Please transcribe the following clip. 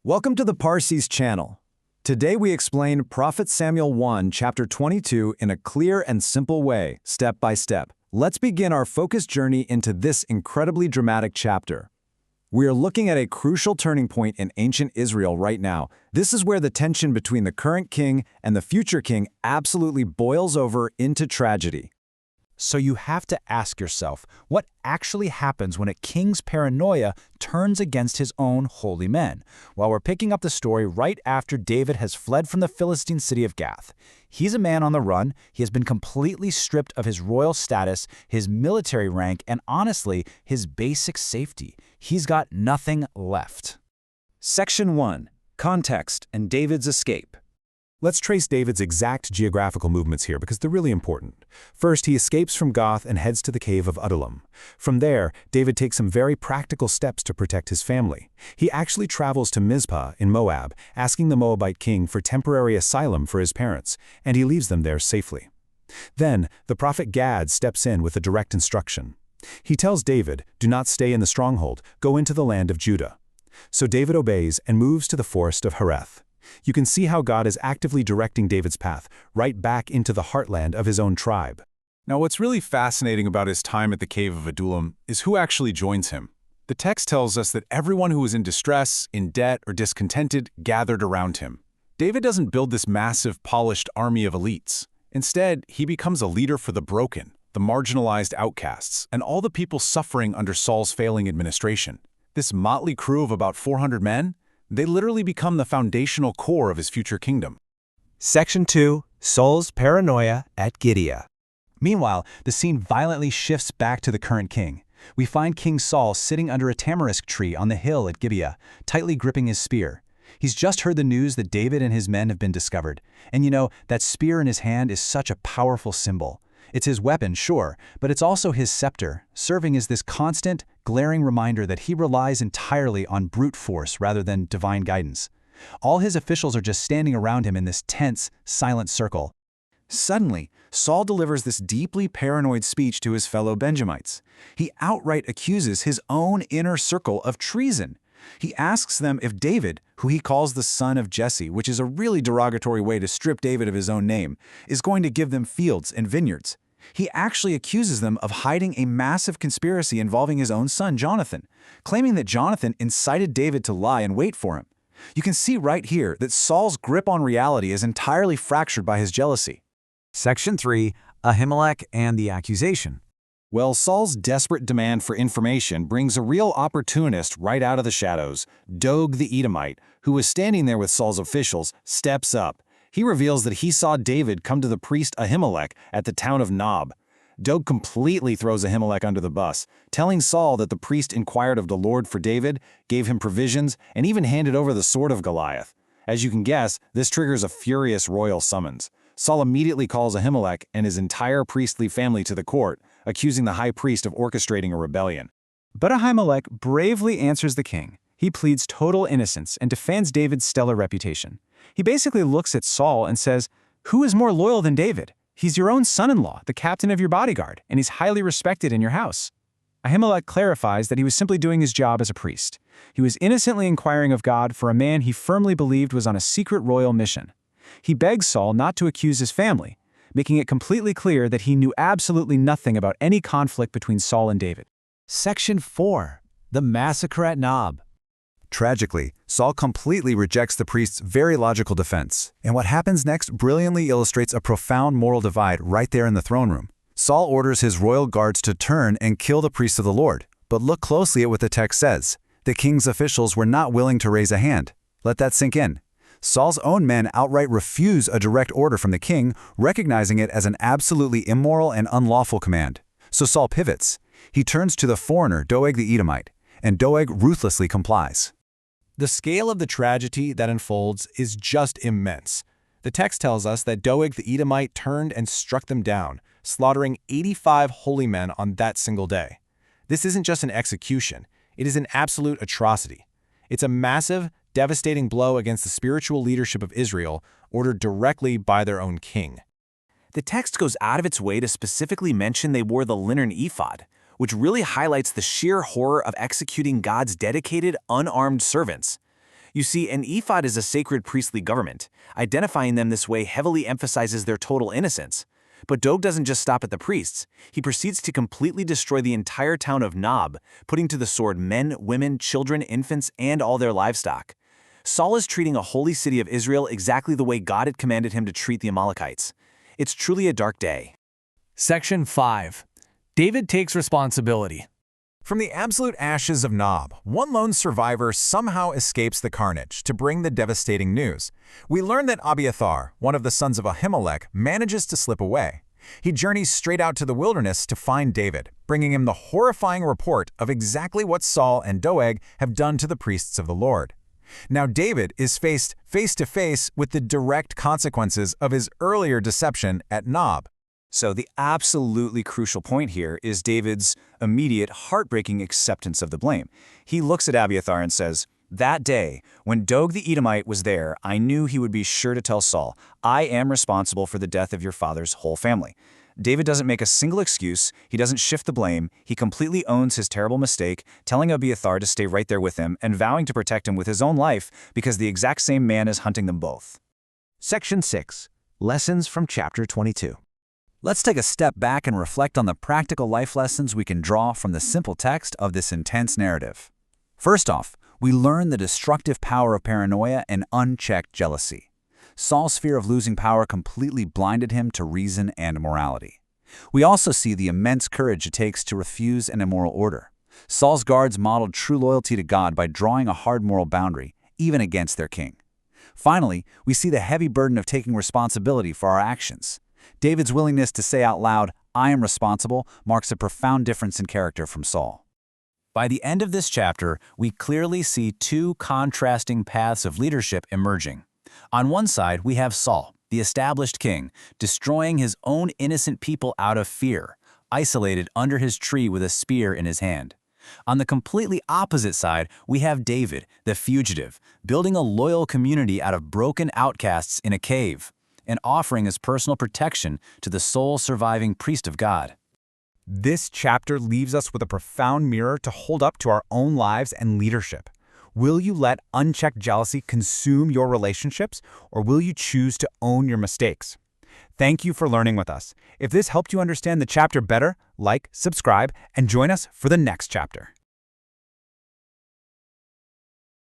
Welcome to the Parses channel. Today we explain Prophet Samuel 1, chapter 22 in a clear and simple way, step by step. Let's begin our focused journey into this incredibly dramatic chapter. We are looking at a crucial turning point in ancient Israel right now. This is where the tension between the current king and the future king absolutely boils over into tragedy. So you have to ask yourself, what actually happens when a king's paranoia turns against his own holy men? Well, we're picking up the story right after David has fled from the Philistine city of Gath. He's a man on the run. He has been completely stripped of his royal status, his military rank, and honestly, his basic safety. He's got nothing left. Section 1. Context and David's escape. Let's trace David's exact geographical movements here because they're really important. First, he escapes from Gath and heads to the cave of Adullam. From there, David takes some very practical steps to protect his family. He actually travels to Mizpah in Moab, asking the Moabite king for temporary asylum for his parents, and he leaves them there safely. Then, the prophet Gad steps in with a direct instruction. He tells David, "Do not stay in the stronghold, go into the land of Judah." So David obeys and moves to the forest of Hereth. You can see how God is actively directing David's path, right back into the heartland of his own tribe. Now, what's really fascinating about his time at the cave of Adullam is who actually joins him. The text tells us that everyone who was in distress, in debt, or discontented gathered around him. David doesn't build this massive, polished army of elites. Instead, he becomes a leader for the broken, the marginalized outcasts, and all the people suffering under Saul's failing administration. This motley crew of about 400 men, they literally become the foundational core of his future kingdom. Section 2. Saul's Paranoia at Gibeah. Meanwhile, the scene violently shifts back to the current king. We find King Saul sitting under a tamarisk tree on the hill at Gibeah, tightly gripping his spear. He's just heard the news that David and his men have been discovered. And you know, that spear in his hand is such a powerful symbol. It's his weapon, sure, but it's also his scepter, serving as this constant, glaring reminder that he relies entirely on brute force rather than divine guidance. All his officials are just standing around him in this tense, silent circle. Suddenly, Saul delivers this deeply paranoid speech to his fellow Benjamites. He outright accuses his own inner circle of treason. He asks them if David, who he calls the son of Jesse, which is a really derogatory way to strip David of his own name, is going to give them fields and vineyards. He actually accuses them of hiding a massive conspiracy involving his own son, Jonathan, claiming that Jonathan incited David to lie and wait for him. You can see right here that Saul's grip on reality is entirely fractured by his jealousy. Section 3. Ahimelech and the accusation. Well, Saul's desperate demand for information brings a real opportunist right out of the shadows. Doeg the Edomite, who was standing there with Saul's officials, steps up. He reveals that he saw David come to the priest Ahimelech at the town of Nob. Doeg completely throws Ahimelech under the bus, telling Saul that the priest inquired of the Lord for David, gave him provisions, and even handed over the sword of Goliath. As you can guess, this triggers a furious royal summons. Saul immediately calls Ahimelech and his entire priestly family to the court, accusing the high priest of orchestrating a rebellion. But Ahimelech bravely answers the king. He pleads total innocence and defends David's stellar reputation. He basically looks at Saul and says, "Who is more loyal than David? He's your own son-in-law, the captain of your bodyguard, and he's highly respected in your house." Ahimelech clarifies that he was simply doing his job as a priest. He was innocently inquiring of God for a man he firmly believed was on a secret royal mission. He begs Saul not to accuse his family, making it completely clear that he knew absolutely nothing about any conflict between Saul and David. Section 4. The massacre at Nob. Tragically, Saul completely rejects the priest's very logical defense. And what happens next brilliantly illustrates a profound moral divide right there in the throne room. Saul orders his royal guards to turn and kill the priest of the Lord. But look closely at what the text says. The king's officials were not willing to raise a hand. Let that sink in. Saul's own men outright refuse a direct order from the king, recognizing it as an absolutely immoral and unlawful command. So Saul pivots. He turns to the foreigner, Doeg the Edomite, and Doeg ruthlessly complies. The scale of the tragedy that unfolds is just immense. The text tells us that Doeg the Edomite turned and struck them down, slaughtering 85 holy men on that single day. This isn't just an execution, it is an absolute atrocity. It's a massive, devastating blow against the spiritual leadership of Israel, ordered directly by their own king. The text goes out of its way to specifically mention they wore the linen ephod, which really highlights the sheer horror of executing God's dedicated, unarmed servants. You see, an ephod is a sacred priestly government. Identifying them this way heavily emphasizes their total innocence. But Doeg doesn't just stop at the priests. He proceeds to completely destroy the entire town of Nob, putting to the sword men, women, children, infants, and all their livestock. Saul is treating a holy city of Israel exactly the way God had commanded him to treat the Amalekites. It's truly a dark day. Section 5. David takes responsibility. From the absolute ashes of Nob, one lone survivor somehow escapes the carnage to bring the devastating news. We learn that Abiathar, one of the sons of Ahimelech, manages to slip away. He journeys straight out to the wilderness to find David, bringing him the horrifying report of exactly what Saul and Doeg have done to the priests of the Lord. Now David is faced face to face with the direct consequences of his earlier deception at Nob. So the absolutely crucial point here is David's immediate, heartbreaking acceptance of the blame. He looks at Abiathar and says, "That day, when Doeg the Edomite was there, I knew he would be sure to tell Saul, 'I am responsible for the death of your father's whole family.'" David doesn't make a single excuse, he doesn't shift the blame, he completely owns his terrible mistake, telling Abiathar to stay right there with him and vowing to protect him with his own life because the exact same man is hunting them both. Section 6. Lessons from Chapter 22. Let's take a step back and reflect on the practical life lessons we can draw from the simple text of this intense narrative. First off, we learn the destructive power of paranoia and unchecked jealousy. Saul's fear of losing power completely blinded him to reason and morality. We also see the immense courage it takes to refuse an immoral order. Saul's guards modeled true loyalty to God by drawing a hard moral boundary, even against their king. Finally, we see the heavy burden of taking responsibility for our actions. David's willingness to say out loud, "I am responsible," marks a profound difference in character from Saul. By the end of this chapter, we clearly see two contrasting paths of leadership emerging. On one side, we have Saul, the established king, destroying his own innocent people out of fear, isolated under his tree with a spear in his hand. On the completely opposite side, we have David, the fugitive, building a loyal community out of broken outcasts in a cave, and offering his personal protection to the sole surviving priest of God. This chapter leaves us with a profound mirror to hold up to our own lives and leadership. Will you let unchecked jealousy consume your relationships, or will you choose to own your mistakes? Thank you for learning with us. If this helped you understand the chapter better, like, subscribe, and join us for the next chapter.